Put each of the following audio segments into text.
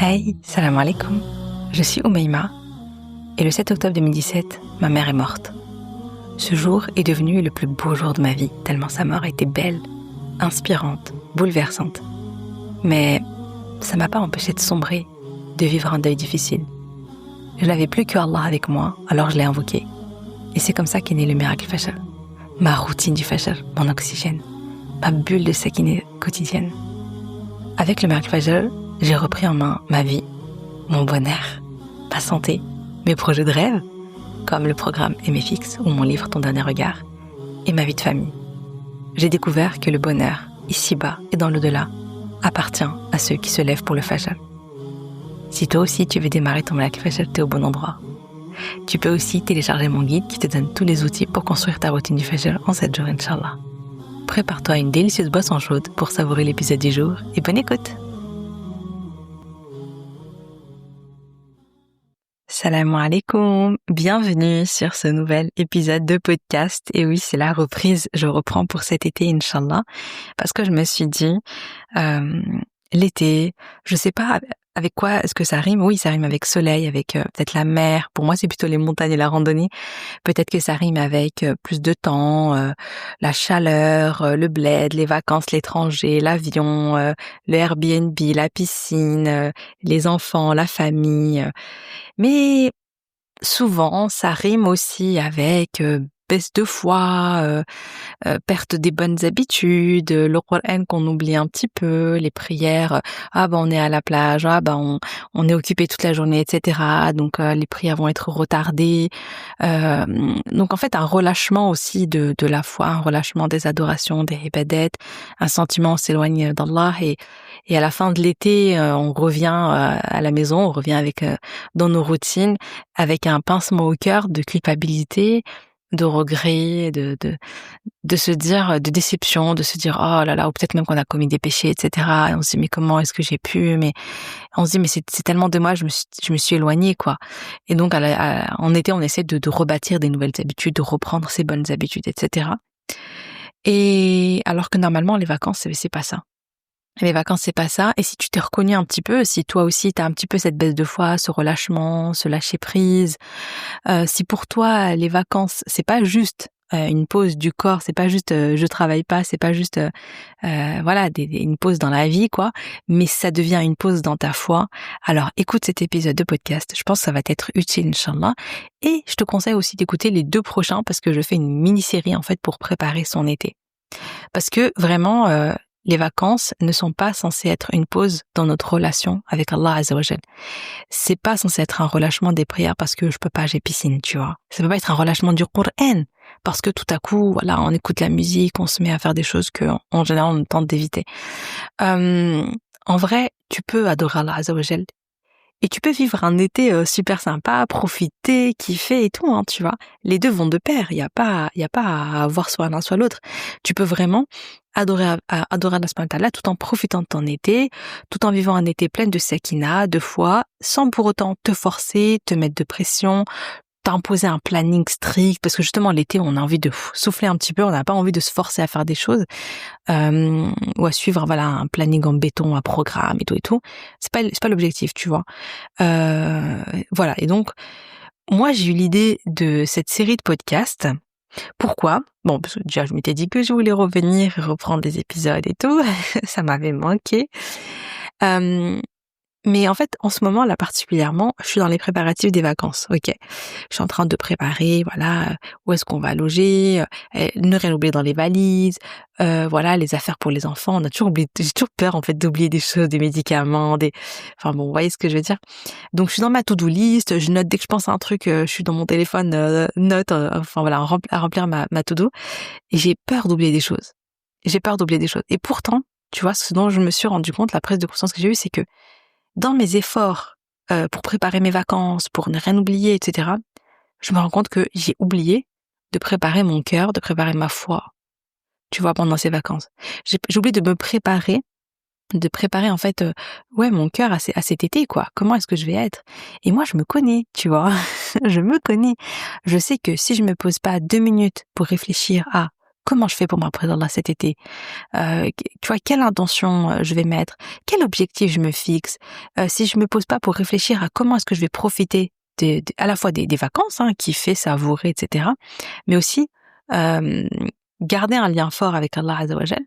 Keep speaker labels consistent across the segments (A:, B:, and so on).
A: Hey, salam alaikum. Je suis Oumaima et le 7 octobre 2017, ma mère est morte. Ce jour est devenu le plus beau jour de ma vie, tellement sa mort était belle, inspirante, bouleversante. Mais ça m'a pas empêché de sombrer, de vivre un deuil difficile. Je n'avais plus que Allah avec moi, alors je l'ai invoqué. Et c'est comme ça qu'est né le miracle Fajr. Ma routine du Fajr, mon oxygène, ma bulle de sakinah quotidienne. Avec le miracle Fajr, j'ai repris en main ma vie, mon bonheur, ma santé, mes projets de rêve, comme le programme MFX ou mon livre Ton dernier regard, et ma vie de famille. J'ai découvert que le bonheur, ici-bas et dans l'au-delà, appartient à ceux qui se lèvent pour le Fajr. Si toi aussi tu veux démarrer ton miracle Fajr, t'es au bon endroit. Tu peux aussi télécharger mon guide qui te donne tous les outils pour construire ta routine du Fajr en 7 jours, Inch'Allah. Prépare-toi une délicieuse boisson chaude pour savourer l'épisode du jour et bonne écoute. Salam alaikum, bienvenue sur ce nouvel épisode de podcast. Et oui, c'est la reprise, je reprends pour cet été, Inch'Allah, parce que je me suis dit, l'été, je sais pas avec quoi est-ce que ça rime. Oui, ça rime avec soleil, avec peut-être la mer. Pour moi, c'est plutôt les montagnes et la randonnée. Peut-être que ça rime avec plus de temps, la chaleur, le bled, les vacances, l'étranger, l'avion, le Airbnb, la piscine, les enfants, la famille. Mais souvent, ça rime aussi avec baisse de foi, perte des bonnes habitudes, le Coran qu'on oublie un petit peu, les prières, on est à la plage, on est occupé toute la journée, etc. Donc les prières vont être retardées. Donc en fait, un relâchement aussi de la foi, un relâchement des adorations, des ibadat, un sentiment on s'éloigne d'Allah et à la fin de l'été, on revient à la maison, on revient avec dans nos routines, avec un pincement au cœur de culpabilité, de regret, de se dire, de déception, de se dire oh là là, ou peut-être même qu'on a commis des péchés, etc. Et on se dit mais comment est-ce que j'ai pu, mais on se dit mais c'est tellement dommage, je me suis éloignée quoi. Et donc en été on essaie de rebâtir des nouvelles habitudes, de reprendre ces bonnes habitudes, etc. Et alors que normalement les vacances c'est pas ça. Les vacances, c'est pas ça. Et si tu t'es reconnu un petit peu, si toi aussi t'as un petit peu cette baisse de foi, ce relâchement, ce lâcher prise, si pour toi les vacances, c'est pas juste une pause du corps, c'est pas juste je travaille pas, c'est pas juste une pause dans la vie quoi, mais ça devient une pause dans ta foi. Alors écoute cet épisode de podcast, je pense que ça va t'être utile Inch'Allah. Et je te conseille aussi d'écouter les 2 prochains parce que je fais une mini-série en fait pour préparer son été. Parce que vraiment les vacances ne sont pas censées être une pause dans notre relation avec Allah Azza wa Jal. C'est pas censé être un relâchement des prières parce que je peux pas, j'ai piscine, tu vois. Ça peut pas être un relâchement du Coran parce que tout à coup, voilà, on écoute la musique, on se met à faire des choses que, en général, on tente d'éviter. En vrai, tu peux adorer Allah Azza wa Jal et tu peux vivre un été super sympa, profiter, kiffer et tout, hein, tu vois. Les 2 vont de pair. Il y a pas à avoir soit l'un soit l'autre. Tu peux vraiment adorer Allah subhanahu wa ta'ala tout en profitant de ton été, tout en vivant un été plein de sakina, de foi, sans pour autant te forcer, te mettre de pression, t'imposer un planning strict, parce que justement l'été on a envie de souffler un petit peu, on n'a pas envie de se forcer à faire des choses, ou à suivre un planning en béton, un programme et tout. C'est pas l'objectif, tu vois. Voilà. Et donc moi j'ai eu l'idée de cette série de podcasts. Pourquoi ? Bon, parce que déjà, je m'étais dit que je voulais revenir et reprendre des épisodes et tout. Ça m'avait manqué. Mais en fait, en ce moment, là, particulièrement, je suis dans les préparatifs des vacances. Ok. Je suis en train de préparer, où est-ce qu'on va loger, ne rien oublier dans les valises, les affaires pour les enfants. J'ai toujours peur, en fait, d'oublier des choses, des médicaments, vous voyez ce que je veux dire. Donc, je suis dans ma to-do list, je note dès que je pense à un truc, je suis dans mon téléphone, à remplir ma to-do. Et j'ai peur d'oublier des choses. Et pourtant, tu vois, ce dont je me suis rendu compte, la prise de conscience que j'ai eue, c'est que dans mes efforts pour préparer mes vacances, pour ne rien oublier, etc., je me rends compte que j'ai oublié de préparer mon cœur, de préparer ma foi, tu vois, pendant ces vacances. J'ai oublié de me préparer, en fait, mon cœur à cet été, quoi. Comment est-ce que je vais être ? Et moi, je me connais, tu vois. Je me connais. Je sais que si je me pose pas 2 minutes pour réfléchir à Comment je fais pour me rapprocher d'Allah cet été? Tu vois, quelle intention je vais mettre? Quel objectif je me fixe? Si je me pose pas pour réfléchir à comment est-ce que je vais profiter à la fois des vacances, hein, kiffer, savourer, etc., mais aussi euh, garder un lien fort avec Allah Azza wa Jal,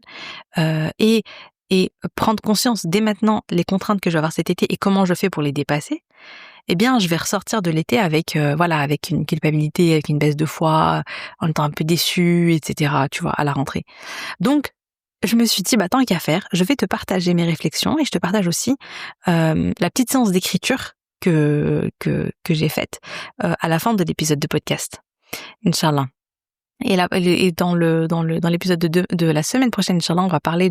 A: et prendre conscience dès maintenant les contraintes que je vais avoir cet été et comment je fais pour les dépasser, eh bien, je vais ressortir de l'été avec, avec une culpabilité, avec une baisse de foi, en étant un peu déçue, etc., tu vois, à la rentrée. Donc, je me suis dit, bah, tant qu'à faire, je vais te partager mes réflexions et je te partage aussi la petite séance d'écriture que j'ai faite à la fin de l'épisode de podcast. Inch'Allah. Et dans l'épisode de la semaine prochaine, Inch'Allah, on va parler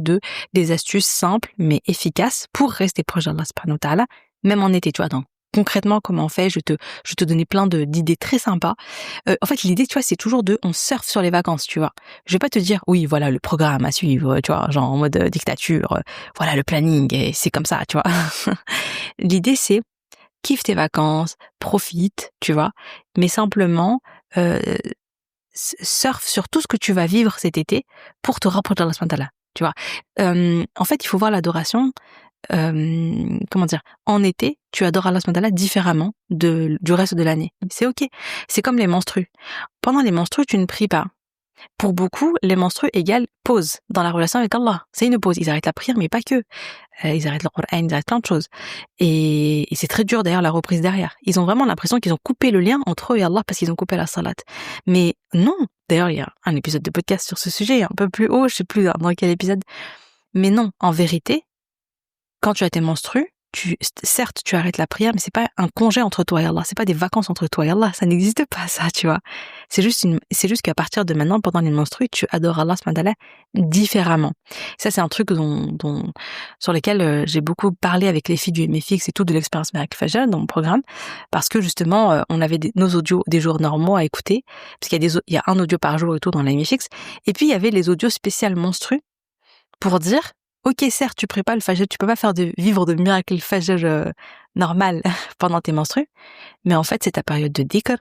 A: des astuces simples mais efficaces pour rester proche d'Allah subhanahu wa ta'ala, même en été, tu vois. Donc, concrètement, comment on fait? Je te donnais plein d'idées très sympas. En fait, l'idée, tu vois, c'est toujours on surfe sur les vacances, tu vois. Je vais pas te dire, oui, voilà, le programme à suivre, tu vois, genre en mode dictature, voilà, le planning, et c'est comme ça, tu vois. L'idée, c'est, kiffe tes vacances, profite, tu vois, mais simplement, surfe sur tout ce que tu vas vivre cet été pour te rapprocher d'Allah subhanahu wa ta'ala, tu vois. En fait, il faut voir l'adoration, comment dire, en été, tu adores Allah subhanahu wa ta'ala différemment du reste de l'année. C'est ok. C'est comme les menstrues. Pendant les menstrues, tu ne pries pas. Pour beaucoup, les menstrues égale pause dans la relation avec Allah. C'est une pause. Ils arrêtent la prière, mais pas que. Ils arrêtent le Coran, ils arrêtent plein de choses. Et c'est très dur d'ailleurs la reprise derrière. Ils ont vraiment l'impression qu'ils ont coupé le lien entre eux et Allah parce qu'ils ont coupé la salat. Mais non. D'ailleurs, il y a un épisode de podcast sur ce sujet, un peu plus haut, je sais plus dans quel épisode. Mais non, en vérité, quand tu as tes menstrues, certes, tu arrêtes la prière, mais c'est pas un congé entre toi et Allah. C'est pas des vacances entre toi et Allah. Ça n'existe pas, ça, tu vois. C'est juste qu'à partir de maintenant, pendant les menstrues, tu adores Allah subhanahu wa ta'ala différemment. Ça, c'est un truc sur lequel j'ai beaucoup parlé avec les filles du MFX et tout de l'expérience Miracle Fajr dans mon programme. Parce que justement, on avait nos audios des jours normaux à écouter. Parce qu'il y a un audio par jour et tout dans la MFX. Et puis, il y avait les audios spéciales menstrues pour dire, ok, certes, tu prépares le fajr, tu peux pas vivre de miracle fajr normal pendant tes menstrues, mais en fait, c'est ta période de dhikr,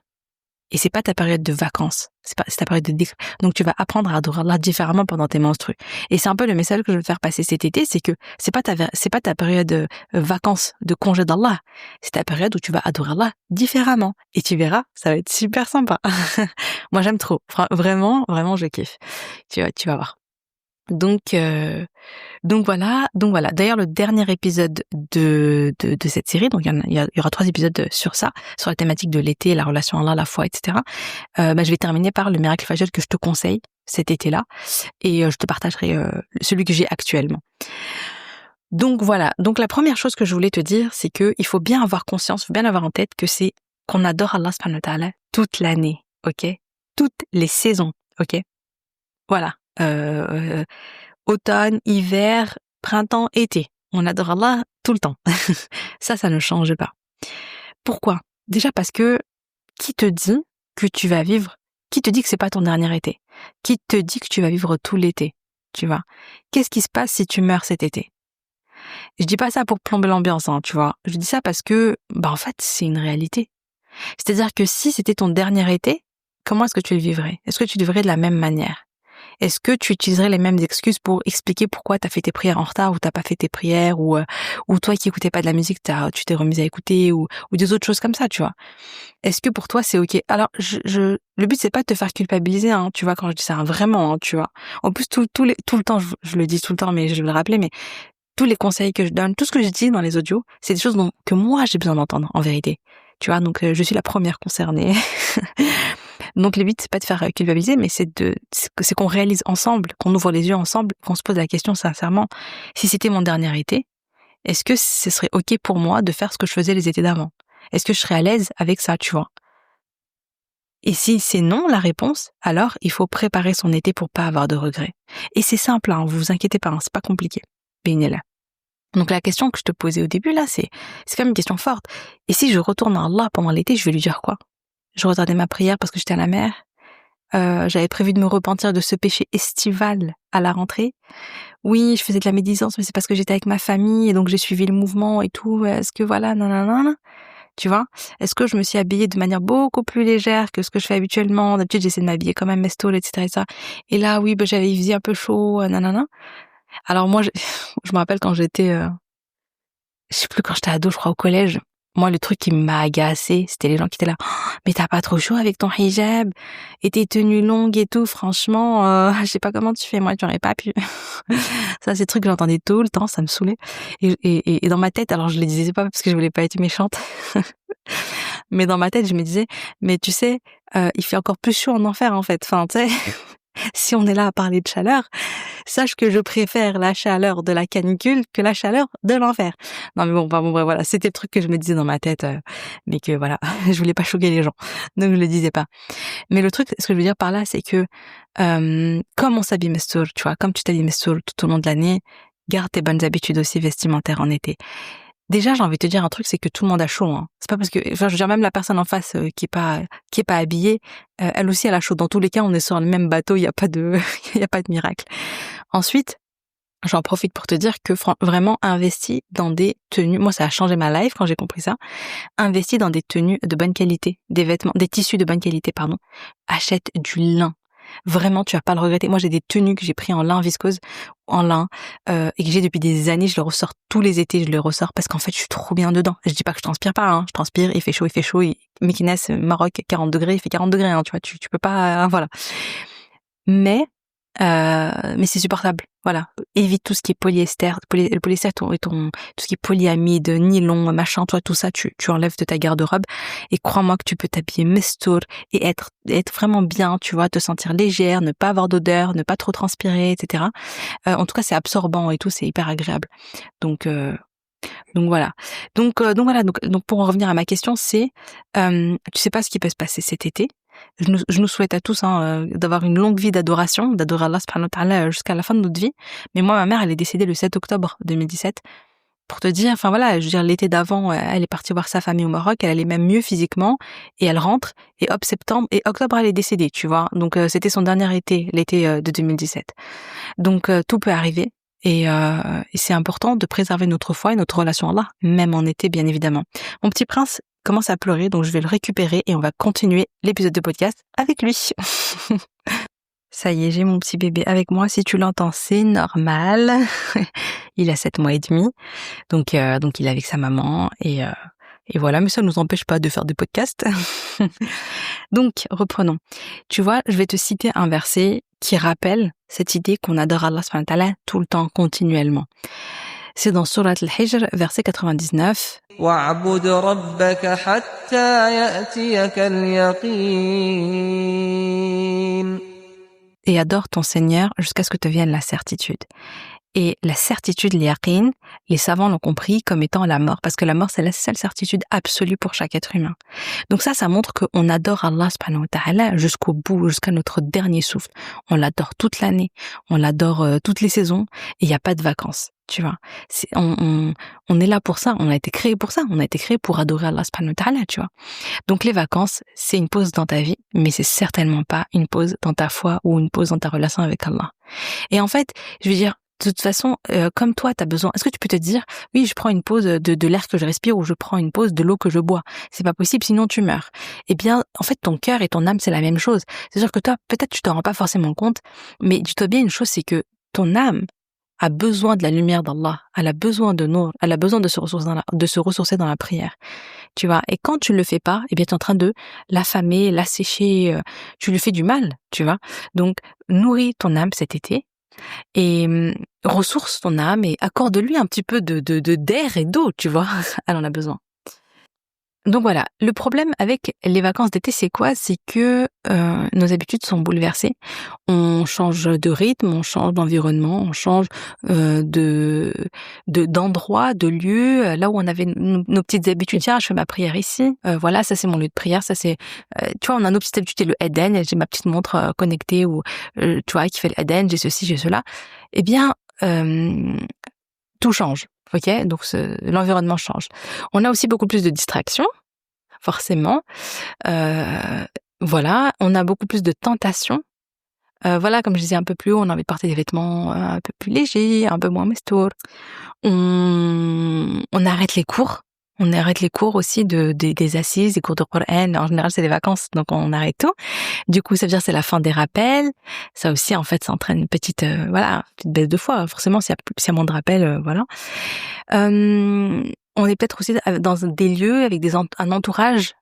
A: et c'est pas ta période de vacances. C'est ta période de dhikr. Donc, tu vas apprendre à adorer Allah différemment pendant tes menstrues. Et c'est un peu le message que je veux faire passer cet été, c'est que c'est pas ta période de vacances, de congé d'Allah. C'est ta période où tu vas adorer Allah différemment. Et tu verras, ça va être super sympa. Moi, j'aime trop. Vraiment, vraiment, je kiffe. Tu vas voir. Donc voilà. D'ailleurs, le dernier épisode de cette série, donc il y aura 3 épisodes sur ça, sur la thématique de l'été, la relation à Allah, la foi, etc. Je vais terminer par le miracle fajr que je te conseille cet été-là, et je te partagerai celui que j'ai actuellement. Donc voilà. Donc la première chose que je voulais te dire, c'est que il faut bien avoir conscience, il faut bien avoir en tête que c'est qu'on adore Allah subhanahu wa ta'ala toute l'année, ok? Toutes les saisons, ok? Voilà. Automne, hiver, printemps, été. On adore Allah tout le temps. Ça ne change pas. Pourquoi? Déjà parce que qui te dit que tu vas vivre, qui te dit que c'est pas ton dernier été? Qui te dit que tu vas vivre tout l'été? Tu vois? Qu'est-ce qui se passe si tu meurs cet été? Je dis pas ça pour plomber l'ambiance, hein, tu vois. Je dis ça parce que, en fait, c'est une réalité. C'est-à-dire que si c'était ton dernier été, comment est-ce que tu le vivrais? Est-ce que tu le vivrais de la même manière? Est-ce que tu utiliserais les mêmes excuses pour expliquer pourquoi t'as fait tes prières en retard ou t'as pas fait tes prières, ou toi qui écoutais pas de la musique, tu t'es remise à écouter, ou des autres choses comme ça, tu vois? Est-ce que pour toi c'est ok? Alors, le but c'est pas de te faire culpabiliser, hein, tu vois, quand je dis ça, hein, vraiment, hein, tu vois. En plus, tout le temps, je le dis tout le temps, mais je vais le rappeler, mais tous les conseils que je donne, tout ce que je dis dans les audios, c'est des choses que moi j'ai besoin d'entendre, en vérité. Tu vois, donc je suis la première concernée. Donc le but c'est pas de faire culpabiliser, mais c'est qu'on réalise ensemble, qu'on ouvre les yeux ensemble, qu'on se pose la question sincèrement. Si c'était mon dernier été, est-ce que ce serait ok pour moi de faire ce que je faisais les étés d'avant? Est-ce que je serais à l'aise avec ça, tu vois? Et si c'est non la réponse, alors il faut préparer son été pour pas avoir de regrets. Et c'est simple, hein, vous inquiétez pas, hein, c'est pas compliqué. Là. Donc la question que je te posais au début là, c'est quand même une question forte. Et si je retourne à Allah pendant l'été, je vais lui dire quoi? Je retardais ma prière parce que j'étais à la mer. J'avais prévu de me repentir de ce péché estival à la rentrée. Oui, je faisais de la médisance, mais c'est parce que j'étais avec ma famille et donc j'ai suivi le mouvement et tout. Est-ce que voilà, non. Tu vois? Est-ce que je me suis habillée de manière beaucoup plus légère que ce que je fais habituellement? D'habitude, j'essaie de m'habiller comme un mestoul, et cetera et ça. Et là, oui, il faisait un peu chaud, nanana. Alors moi, je me rappelle quand j'étais, je sais plus, quand j'étais ado, je crois au collège. Moi, le truc qui m'a agacée, c'était les gens qui étaient là: «Oh, mais t'as pas trop chaud avec ton hijab et tes tenues longues et tout, franchement, je sais pas comment tu fais, moi j'aurais pas pu.» Ça, c'est des trucs que j'entendais tout le temps, ça me saoulait. Et dans ma tête, alors je le disais pas parce que je voulais pas être méchante, mais dans ma tête, je me disais: «Mais tu sais, il fait encore plus chaud en enfer, en fait.» Enfin, tu sais, si on est là à parler de chaleur, sache que je préfère la chaleur de la canicule que la chaleur de l'enfer. Non mais bon, enfin bon, bref, voilà, c'était le truc que je me disais dans ma tête, mais que voilà, je voulais pas choquer les gens, donc je le disais pas. Mais le truc, ce que je veux dire par là, c'est que comme on s'habille mestour, tu vois, comme tu t'habilles mestour tout au long de l'année, garde tes bonnes habitudes aussi vestimentaires en été. Déjà, j'ai envie de te dire un truc, c'est que tout le monde a chaud, hein. C'est pas parce que, enfin, je veux dire, même la personne en face qui est pas habillée, elle aussi elle a chaud. Dans tous les cas, on est sur le même bateau, il y a pas de, il y a pas de miracle. Ensuite, j'en profite pour te dire que vraiment investis dans des tenues. Moi, ça a changé ma life quand j'ai compris ça. Investis dans des tenues de bonne qualité, des vêtements, des tissus de bonne qualité, pardon. Achète du lin. Vraiment, tu vas pas le regretter. Moi, j'ai des tenues que j'ai pris en lin viscose, en lin, et que j'ai depuis des années. Je le ressors tous les étés, je le ressors parce qu'en fait, je suis trop bien dedans. Je dis pas que je transpire pas, hein. Je transpire, il fait chaud. Mekines, Maroc, 40 degrés, il fait 40 degrés, hein. Tu vois, tu peux pas, voilà. Mais c'est supportable. Voilà. Évite tout ce qui est polyester. Le polyester tout ce qui est polyamide, nylon, machin, toi, tout ça, tu enlèves de ta garde-robe. Et crois-moi que tu peux t'habiller mestour et être vraiment bien, tu vois, te sentir légère, ne pas avoir d'odeur, ne pas trop transpirer, etc. En tout cas, c'est absorbant et tout, c'est hyper agréable. Donc, voilà. Donc voilà. Donc pour en revenir à ma question, c'est, tu sais pas ce qui peut se passer cet été. Je nous souhaite à tous, hein, d'avoir une longue vie d'adoration, d'adorer Allah subhanahu wa ta'ala jusqu'à la fin de notre vie. Mais moi, ma mère, elle est décédée le 7 octobre 2017. Pour te dire, enfin voilà, je veux dire, l'été d'avant, elle est partie voir sa famille au Maroc, elle allait même mieux physiquement, et elle rentre, et hop, septembre, et octobre, elle est décédée, tu vois. Donc c'était son dernier été, l'été de 2017. Donc tout peut arriver. Et c'est important de préserver notre foi et notre relation à Allah, même en été, bien évidemment. Mon petit prince commence à pleurer, donc je vais le récupérer et on va continuer l'épisode de podcast avec lui. Ça y est, j'ai mon petit bébé avec moi. Si tu l'entends, c'est normal. Il a 7 mois et demi. Donc il est avec sa maman. Et voilà, mais ça ne nous empêche pas de faire des podcasts. Donc, reprenons. Tu vois, je vais te citer un verset qui rappelle cette idée qu'on adore Allah subhanahu wa ta'ala tout le temps, continuellement. C'est dans Surat al-Hijr, verset 99.
B: وَاعْبُدْ رَبَّكَ حَتَّى يَأْتِيَكَ الْيَقِينُ.
A: Et adore ton Seigneur jusqu'à ce que te vienne la certitude. Et la certitude, l'yaqin, les savants l'ont compris comme étant la mort, parce que la mort, c'est la seule certitude absolue pour chaque être humain. Donc ça montre qu'on adore Allah subhanahu wa ta'ala jusqu'au bout, jusqu'à notre dernier souffle. On l'adore toute l'année, on l'adore toutes les saisons, et il n'y a pas de vacances, tu vois. On est là pour ça, on a été créé pour ça, on a été créé pour adorer Allah subhanahu wa ta'ala, tu vois. Donc les vacances, c'est une pause dans ta vie, mais c'est certainement pas une pause dans ta foi ou une pause dans ta relation avec Allah. Et en fait, je veux dire, de toute façon, comme toi, t'as besoin. Est-ce que tu peux te dire, oui, je prends une pause de l'air que je respire, ou je prends une pause de l'eau que je bois? C'est pas possible, sinon tu meurs. Eh bien, en fait, ton cœur et ton âme, c'est la même chose. C'est-à-dire que toi, peut-être tu t'en rends pas forcément compte, mais dis-toi bien une chose, c'est que ton âme a besoin de la lumière d'Allah, elle a besoin de nous, elle a besoin de se ressourcer dans la prière. Tu vois, et quand tu le fais pas, eh bien, tu es en train de l'affamer, l'assécher, tu lui fais du mal, tu vois. Donc, nourris ton âme cet été, et ressource ton âme, et accorde-lui un petit peu d'air et d'eau, tu vois. Elle en a besoin. Donc voilà, le problème avec les vacances d'été, c'est quoi? C'est que nos habitudes sont bouleversées. On change de rythme, on change d'environnement, on change d'endroit, de lieu. Là où on avait nos petites habitudes, tiens, je fais ma prière ici. Voilà, ça c'est mon lieu de prière. Ça c'est, tu vois, on a nos petites habitudes. Le Eden, j'ai ma petite montre connectée, ou tu vois, qui fait le Eden. J'ai ceci, j'ai cela. Eh bien, tout change. Ok, donc l'environnement change. On a aussi beaucoup plus de distractions, forcément. Voilà, on a beaucoup plus de tentations. Voilà, comme je disais un peu plus haut, on a envie de porter des vêtements un peu plus légers, un peu moins mestour. On arrête les cours. On arrête les cours aussi des assises, des cours de Coran. En général, c'est les vacances, donc on arrête tout. Du coup, ça veut dire que c'est la fin des rappels. Ça aussi, en fait, ça entraîne une petite, petite baisse de foi. Forcément, s'il y a moins de rappels, voilà. On est peut-être aussi dans des lieux avec un entourage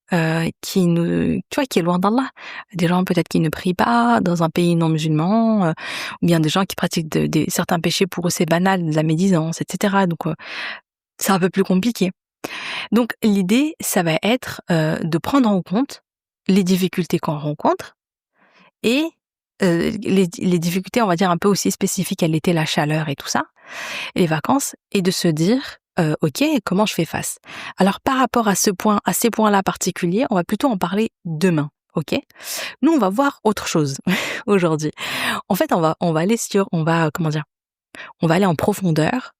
A: qui est loin d'Allah. Des gens peut-être qui ne prient pas dans un pays non musulman, ou bien des gens qui pratiquent certains péchés. Pour eux c'est banal, de la médisance, etc. Donc c'est un peu plus compliqué. Donc l'idée, ça va être de prendre en compte les difficultés qu'on rencontre et les difficultés, on va dire un peu aussi spécifiques à l'été, la chaleur et tout ça, et les vacances, et de se dire ok, comment je fais face? Alors par rapport à ces points-là particuliers, on va plutôt en parler demain. Ok? Nous, on va voir autre chose aujourd'hui. En fait, on va aller on va aller en profondeur.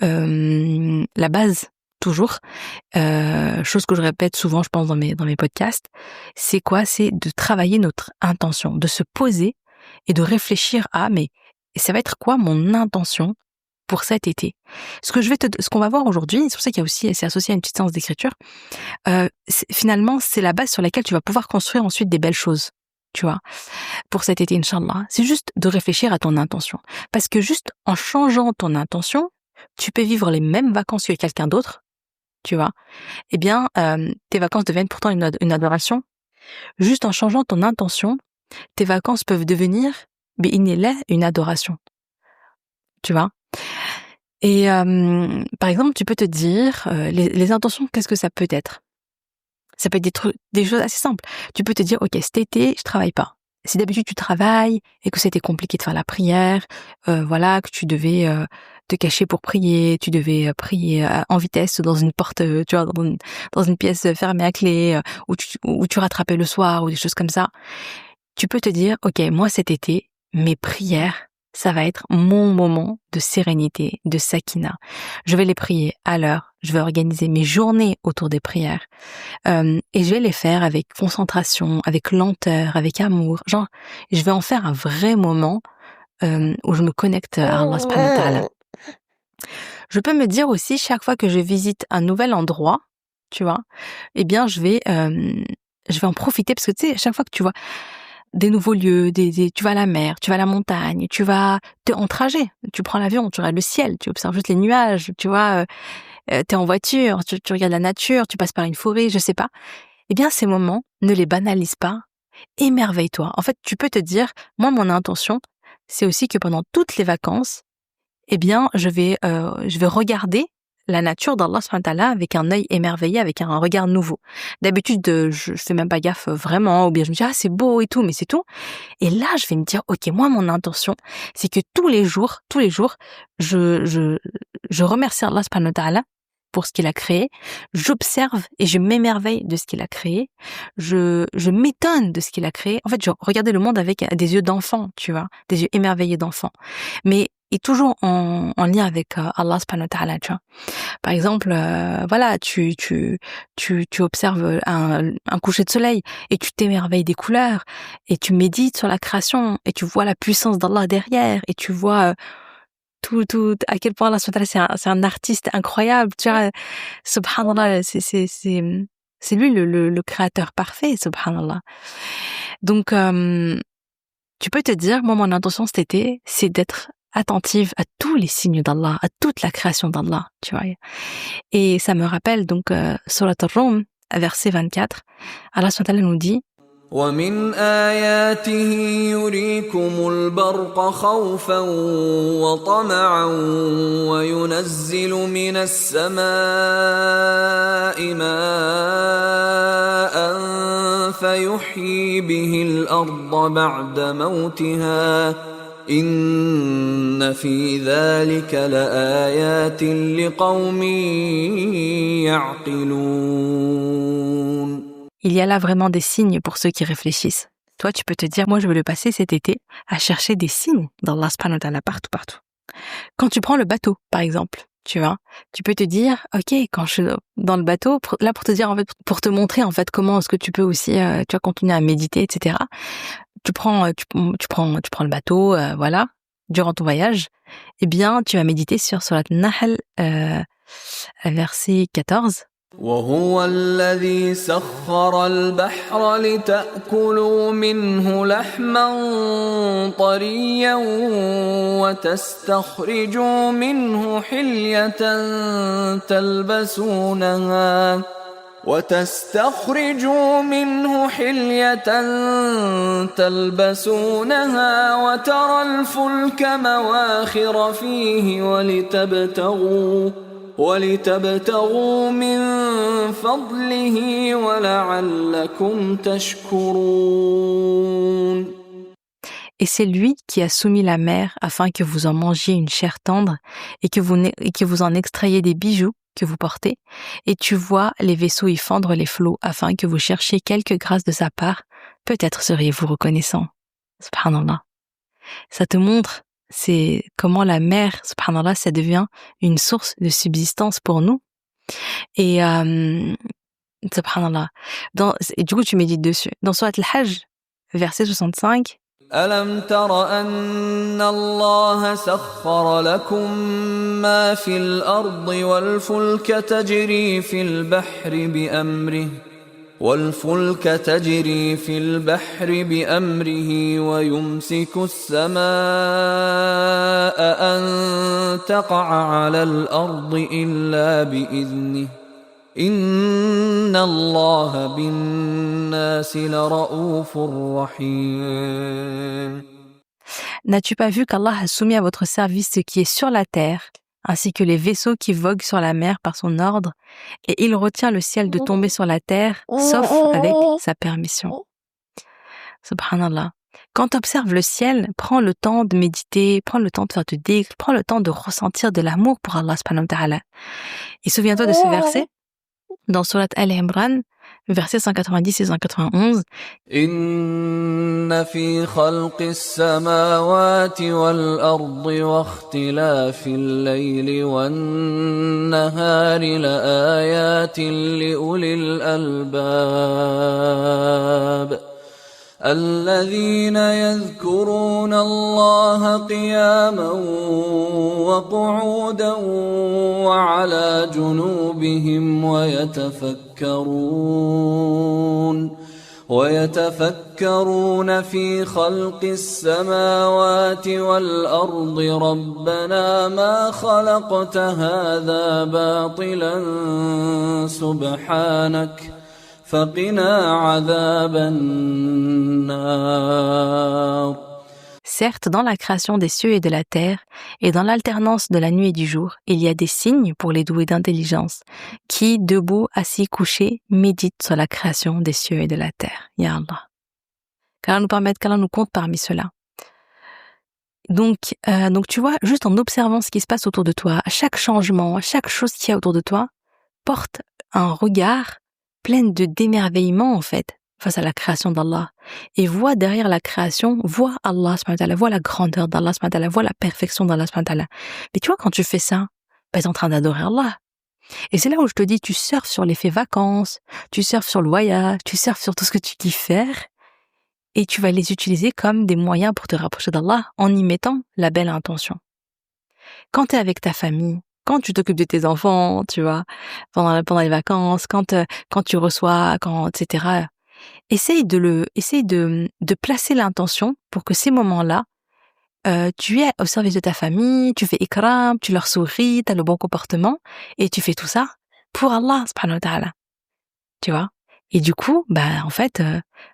A: La base, toujours, chose que je répète souvent, je pense, dans mes podcasts, c'est quoi? C'est de travailler notre intention, de se poser et de réfléchir mais ça va être quoi mon intention pour cet été? Ce qu'on va voir aujourd'hui, c'est pour ça qu'il y a aussi, c'est associé à une petite séance d'écriture, finalement, c'est la base sur laquelle tu vas pouvoir construire ensuite des belles choses. Tu vois, pour cet été, Inch'Allah, c'est juste de réfléchir à ton intention. Parce que juste en changeant ton intention, tu peux vivre les mêmes vacances que quelqu'un d'autre, tu vois. Eh bien, tes vacances deviennent pourtant une adoration. Juste en changeant ton intention, tes vacances peuvent devenir, une adoration. Tu vois. Et par exemple, tu peux te dire, les intentions, qu'est-ce que ça peut être? Ça peut être des choses assez simples. Tu peux te dire, ok, cet été, je travaille pas. Si d'habitude tu travailles et que c'était compliqué de faire la prière, que tu devais te cacher pour prier, tu devais prier en vitesse dans une porte, tu vois, dans une pièce fermée à clé, où tu rattrapais le soir ou des choses comme ça. Tu peux te dire, ok, moi cet été, mes prières, ça va être mon moment de sérénité, de sakina. Je vais les prier à l'heure. Je vais organiser mes journées autour des prières. Et je vais les faire avec concentration, avec lenteur, avec amour. Genre, je vais en faire un vrai moment où je me connecte à Allah subhanahu wa ta'ala. Je peux me dire aussi, chaque fois que je visite un nouvel endroit, tu vois, eh bien, je vais en profiter parce que tu sais, chaque fois que tu vois des nouveaux lieux, tu vas à la mer, tu vas à la montagne, t'es en trajet, tu prends l'avion, tu regardes le ciel, tu observes juste les nuages, tu vois, t'es en voiture, tu regardes la nature, tu passes par une forêt, je sais pas. Eh bien, ces moments, ne les banalise pas, émerveille-toi. En fait, tu peux te dire, moi, mon intention, c'est aussi que pendant toutes les vacances, eh bien, je vais regarder la nature d'Allah subhanahu wa ta'ala avec un œil émerveillé, avec un regard nouveau. D'habitude, je fais même pas gaffe vraiment, ou bien je me dis, c'est beau et tout, mais c'est tout. Et là, je vais me dire, ok, moi, mon intention, c'est que tous les jours, je remercie Allah subhanahu wa ta'ala pour ce qu'il a créé, j'observe et je m'émerveille de ce qu'il a créé, je m'étonne de ce qu'il a créé. En fait, je regardais le monde avec des yeux d'enfant, tu vois, des yeux émerveillés d'enfant. Mais et toujours en lien avec Allah subhanahu wa ta'ala, tu vois. Par exemple, tu observes un coucher de soleil et tu t'émerveilles des couleurs et tu médites sur la création et tu vois la puissance d'Allah derrière et tu vois tout à quel point Allah subhanahu wa ta'ala c'est un artiste incroyable, tu vois. Subhanallah, c'est lui le créateur parfait, subhanallah. Donc tu peux te dire, moi mon intention cet été, c'est d'être attentive à tous les signes d'Allah, à toute la création d'Allah, tu vois. Et ça me rappelle donc Surat Ar-Rum, verset 24, Allah subhanahu wa ta'ala nous dit
B: ومن آياته يريكم البرق خوفا وطمعا وينزل من السماء ماء فيحيي به الأرض بعد موتها إن في ذلك لآيات لقوم يعقلون.
A: Il y a là vraiment des signes pour ceux qui réfléchissent. Toi, tu peux te dire, moi, je vais le passer cet été à chercher des signes d'Allah subhanahu wa ta'ala partout. Quand tu prends le bateau, par exemple, tu vois, tu peux te dire, ok, quand je suis dans le bateau, pour te dire, en fait, pour te montrer, en fait, comment est-ce que tu peux aussi, tu vois, continuer à méditer, etc. Tu prends le bateau, durant ton voyage, eh bien, tu vas méditer sur Surat Nahl, verset 14.
B: وهو الذي سخر البحر لتأكلوا منه لحما طريا وتستخرجوا منه حلية تلبسونها وترى الفلك مواخر فيه ولتبتغوا من فضله ولعلكم تشكرون.
A: Et c'est lui qui a soumis la mer afin que vous en mangiez une chair tendre et que vous en extrayiez des bijoux que vous portez. Et tu vois les vaisseaux y fendre les flots afin que vous cherchiez quelque grâce de sa part. Peut-être seriez-vous reconnaissant. Subhanallah. Ça te montre c'est comment la mer, subhanallah, ça devient une source de subsistance pour nous. Et subhanallah. Et du coup, tu médites dessus. Dans Surat al-Hajj, verset 65,
B: ألم تر أن الله سخر لكم ما في الأرض والفلك تجري في البحر بأمره ويمسك السماء أن تقع على الأرض إلا بإذنه إن الله بالناس لرؤوف رحيم.
A: N'as-tu pas vu qu'Allah a soumis à votre service ce qui est sur la terre, ainsi que les vaisseaux qui voguent sur la mer par son ordre, et il retient le ciel de tomber sur la terre, sauf avec sa permission. Subhanallah. Quand tu observes le ciel, prends le temps de méditer, prends le temps de faire du dhikr, prends le temps de ressentir de l'amour pour Allah subhanahu wa ta'ala. Et souviens-toi de ce verset dans Surat Al-Imran, versets 190 et 191.
B: إن في خلق السماوات والأرض واختلاف الليل والنهار لآيات لأولي الألباب الذين يذكرون الله قياما وقعودا وعلى جنوبهم ويتفكرون في خلق السماوات والأرض ربنا ما خلقت هذا باطلا سبحانك فقنا عذاب النار.
A: Certes, dans la création des cieux et de la terre, et dans l'alternance de la nuit et du jour, il y a des signes pour les doués d'intelligence, qui, debout, assis, couchés, méditent sur la création des cieux et de la terre. Ya Allah. Qu'Allah nous permette, qu'Allah nous compte parmi ceux-là. Donc, tu vois, juste en observant ce qui se passe autour de toi, à chaque changement, à chaque chose qu'il y a autour de toi, porte un regard plein d'émerveillement, en fait, face à la création d'Allah. Et vois derrière la création, vois Allah, vois la grandeur d'Allah, vois la perfection d'Allah. Mais tu vois, quand tu fais ça, t'es en train d'adorer Allah. Et c'est là où je te dis, tu surfes sur l'effet vacances, tu surfes sur le voyage, tu surfes sur tout ce que tu kiffes faire, et tu vas les utiliser comme des moyens pour te rapprocher d'Allah en y mettant la belle intention. Quand t'es avec ta famille, quand tu t'occupes de tes enfants, tu vois, pendant les vacances, quand tu reçois, etc. Essaye de placer l'intention pour que ces moments-là, tu es au service de ta famille, tu fais ikram, tu leur souris, t'as le bon comportement, et tu fais tout ça pour Allah, subhanahu wa ta'ala. Tu vois? Et du coup, en fait,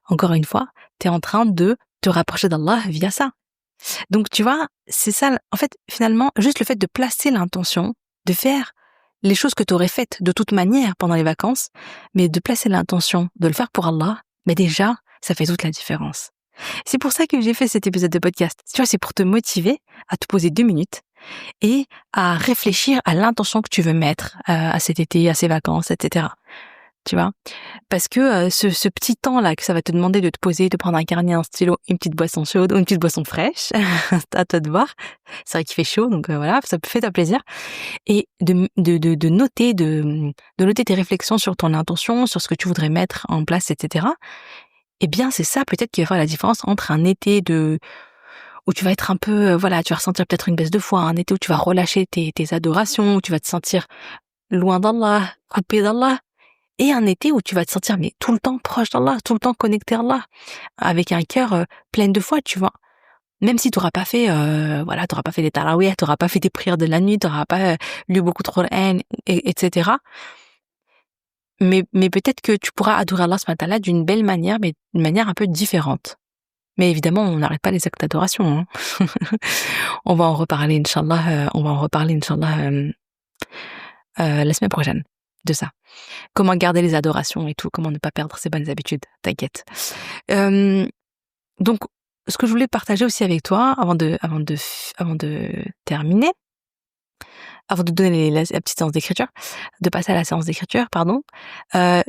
A: encore une fois, t'es en train de te rapprocher d'Allah via ça. Donc, tu vois, c'est ça, en fait, finalement, juste le fait de placer l'intention, de faire les choses que tu aurais faites de toute manière pendant les vacances, mais de placer l'intention de le faire pour Allah, mais déjà, ça fait toute la différence. C'est pour ça que j'ai fait cet épisode de podcast. Tu vois, c'est pour te motiver à te poser 2 minutes et à réfléchir à l'intention que tu veux mettre à cet été, à ces vacances, etc. Tu vois, parce que ce petit temps-là que ça va te demander de te poser, de prendre un carnet, un stylo, une petite boisson chaude ou une petite boisson fraîche, à toi de voir. C'est vrai qu'il fait chaud, donc voilà, ça fait ta plaisir. Et de noter, de noter tes réflexions sur ton intention, sur ce que tu voudrais mettre en place, etc. Eh bien, c'est ça peut-être qui va faire la différence entre un été où tu vas être un peu, tu vas ressentir peut-être une baisse de foi, un été où tu vas relâcher tes adorations, où tu vas te sentir loin d'Allah, coupé d'Allah, et un été où tu vas te sentir mais tout le temps proche d'Allah, tout le temps connecté à Allah, avec un cœur plein de foi, tu vois. Même si t'auras pas fait, t'auras pas fait les tarawih, t'auras pas fait tes prières de la nuit, t'auras pas lu beaucoup de Coran, etc. Mais peut-être que tu pourras adorer Allah subhanahu wa ta'ala d'une belle manière, mais d'une manière un peu différente. Mais évidemment, on n'arrête pas les actes d'adoration, hein. On va en reparler, Inch'Allah, la semaine prochaine, de ça. Comment garder les adorations et tout, comment ne pas perdre ses bonnes habitudes, t'inquiète. Donc, ce que je voulais partager aussi avec toi, avant de terminer, avant de donner la petite séance d'écriture, de passer à la séance d'écriture, pardon,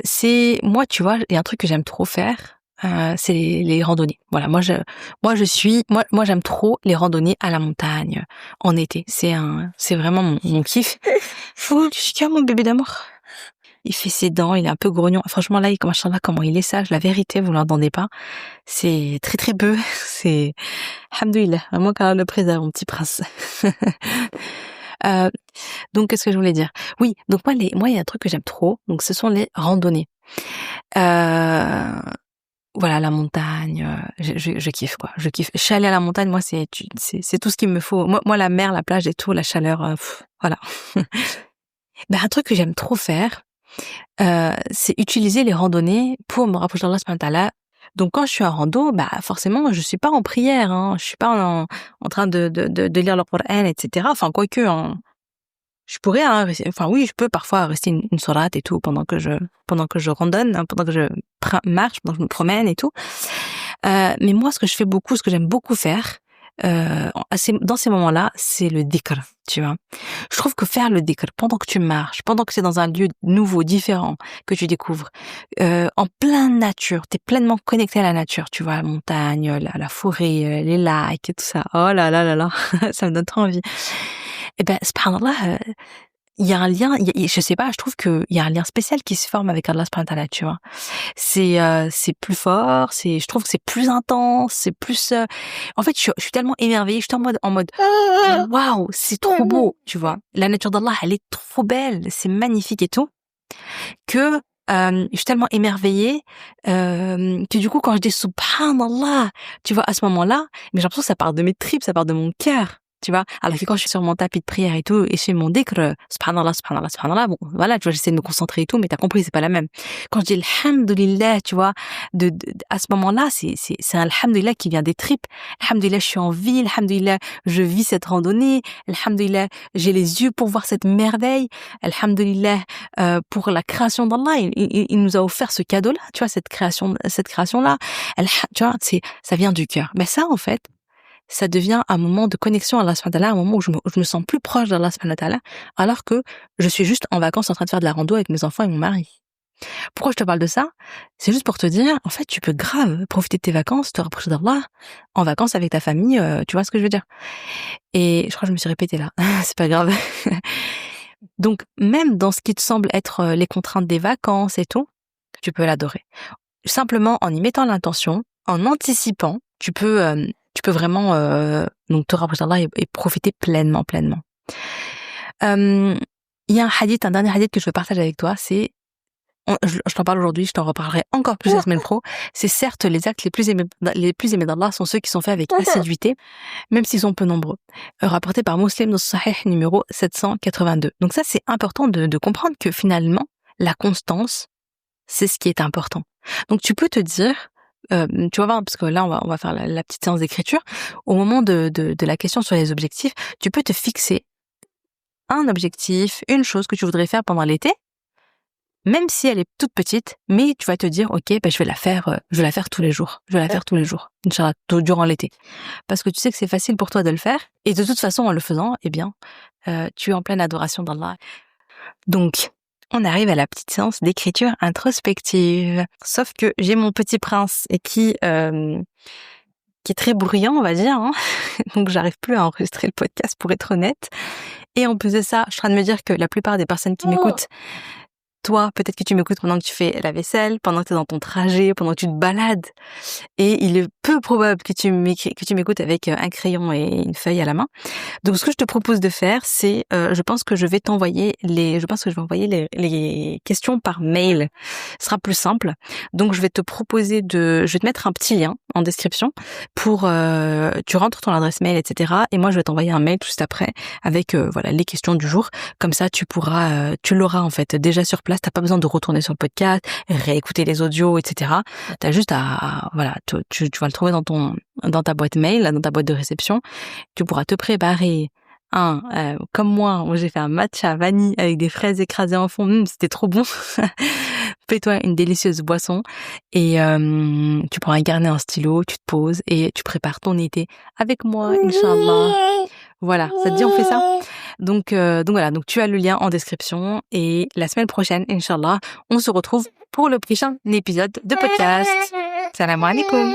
A: c'est, moi, tu vois, il y a un truc que j'aime trop faire, c'est les randonnées. Voilà, moi j'aime trop les randonnées à la montagne, en été. C'est vraiment mon kiff. Mon bébé d'amour. Il fait ses dents, il est un peu grognon. Franchement, là, comment il est sage. La vérité, vous l'entendez pas. C'est très, très peu. C'est, alhamdoulilah. Vraiment, qu'Allah le préserve, mon petit prince. Donc, qu'est-ce que je voulais dire? Oui. Donc, moi, il y a un truc que j'aime trop. Donc, ce sont les randonnées. Voilà, la montagne, je kiffe, quoi. Je kiffe. Je suis allée à la montagne, moi, c'est tout ce qu'il me faut. Moi, la mer, la plage et tout, la chaleur, voilà. Ben, un truc que j'aime trop faire, c'est utiliser les randonnées pour me rapprocher d'Allah subhanahu wa ta'ala. Donc quand je suis en rando, bah forcément je suis pas en prière, hein, je suis pas en train de lire le Coran, etc. Enfin quoique, hein, je pourrais, hein, enfin oui, je peux parfois rester une sourate et tout pendant que je randonne, hein, pendant que je marche, pendant que je me promène et tout. Mais moi, ce que j'aime beaucoup faire, dans ces moments-là, c'est le dhikr, tu vois. Je trouve que faire le dhikr pendant que tu marches, pendant que c'est dans un lieu nouveau, différent, que tu découvres, en pleine nature, t'es pleinement connecté à la nature, tu vois, la montagne, la forêt, les lacs et tout ça. Oh là là là là, ça me donne trop envie. Eh ben, subhanallah, il y a un lien, je sais pas, je trouve qu'il y a un lien spécial qui se forme avec Allah subhanahu wa ta'ala, tu vois. C'est plus fort, je trouve que c'est plus intense, c'est plus, en fait, je suis tellement émerveillée, je suis en mode, waouh, c'est trop beau, tu vois. La nature d'Allah, elle est trop belle, c'est magnifique et tout, que, je suis tellement émerveillée, que du coup, quand je dis subhanallah, tu vois, à ce moment-là, mais j'ai l'impression que ça part de mes tripes, ça part de mon cœur. Tu vois, alors que quand je suis sur mon tapis de prière et tout, et je fais mon dhikr, subhanallah, subhanallah, subhanallah, bon, voilà, tu vois, j'essaie de me concentrer et tout, mais t'as compris, c'est pas la même. Quand je dis alhamdulillah, tu vois, à ce moment-là, c'est un alhamdulillah qui vient des tripes. Alhamdulillah, je suis en vie, alhamdulillah, je vis cette randonnée, alhamdulillah, j'ai les yeux pour voir cette merveille, alhamdulillah, pour la création d'Allah, il nous a offert ce cadeau-là, tu vois, cette création-là, tu vois, ça vient du cœur. Mais ça, en fait, ça devient un moment de connexion à Allah subhanahu wa ta'ala, un moment où je me sens plus proche d'Allah subhanahu wa ta'ala, alors que je suis juste en vacances en train de faire de la rando avec mes enfants et mon mari. Pourquoi je te parle de ça? C'est juste pour te dire, en fait, tu peux grave profiter de tes vacances, te rapprocher d'Allah, en vacances avec ta famille, tu vois ce que je veux dire? Et je crois que je me suis répétée là, c'est pas grave. Donc, même dans ce qui te semble être les contraintes des vacances et tout, tu peux l'adorer. Simplement en y mettant l'intention, en anticipant, tu peux vraiment donc te rapprocher d'Allah et profiter pleinement. Il y a un dernier hadith que je veux partager avec toi, c'est, je t'en parle aujourd'hui, je t'en reparlerai encore plus la semaine pro. C'est certes les actes les plus aimés d'Allah sont ceux qui sont faits avec assiduité, même s'ils sont peu nombreux. Rapporté par Muslim dans Sahih numéro 782. Donc ça, c'est important de comprendre que finalement, la constance, c'est ce qui est important. Donc tu peux te dire, tu vas voir, parce que là on va faire la petite séance d'écriture. Au moment de la question sur les objectifs, tu peux te fixer un objectif, une chose que tu voudrais faire pendant l'été, même si elle est toute petite, mais tu vas te dire, ok, je vais la faire tous les jours. Je vais la faire tous les jours, Inch'Allah, durant l'été. Parce que tu sais que c'est facile pour toi de le faire, et de toute façon, en le faisant, eh bien, tu es en pleine adoration d'Allah. Donc, on arrive à la petite séance d'écriture introspective. Sauf que j'ai mon petit prince et qui est très bruyant, on va dire, hein. Donc j'arrive plus à enregistrer le podcast pour être honnête. Et en plus de ça, je suis en train de me dire que la plupart des personnes qui m'écoutent toi, peut-être que tu m'écoutes pendant que tu fais la vaisselle, pendant que tu es dans ton trajet, pendant que tu te balades. Et il est peu probable que tu m'écoutes avec un crayon et une feuille à la main. Donc, ce que je te propose de faire, c'est, je pense que je vais envoyer les questions par mail. Ce sera plus simple. Donc, je vais te mettre un petit lien en description pour, tu rentres ton adresse mail, etc. Et moi, je vais t'envoyer un mail juste après avec, voilà, les questions du jour. Comme ça, tu l'auras en fait déjà sur place. T'as pas besoin de retourner sur le podcast, réécouter les audios, etc. T'as juste voilà, tu vas le trouver dans ta boîte mail, dans ta boîte de réception. Tu pourras te préparer comme moi, j'ai fait un matcha vanille avec des fraises écrasées en fond. C'était trop bon. Fais-toi une délicieuse boisson et tu prends un carnet, un stylo, tu te poses et tu prépares ton été avec moi, Inch'Allah. Voilà, ça te dit on fait ça? Donc voilà, donc tu as le lien en description et la semaine prochaine, Inch'Allah, on se retrouve pour le prochain épisode de podcast. Salam alaikum.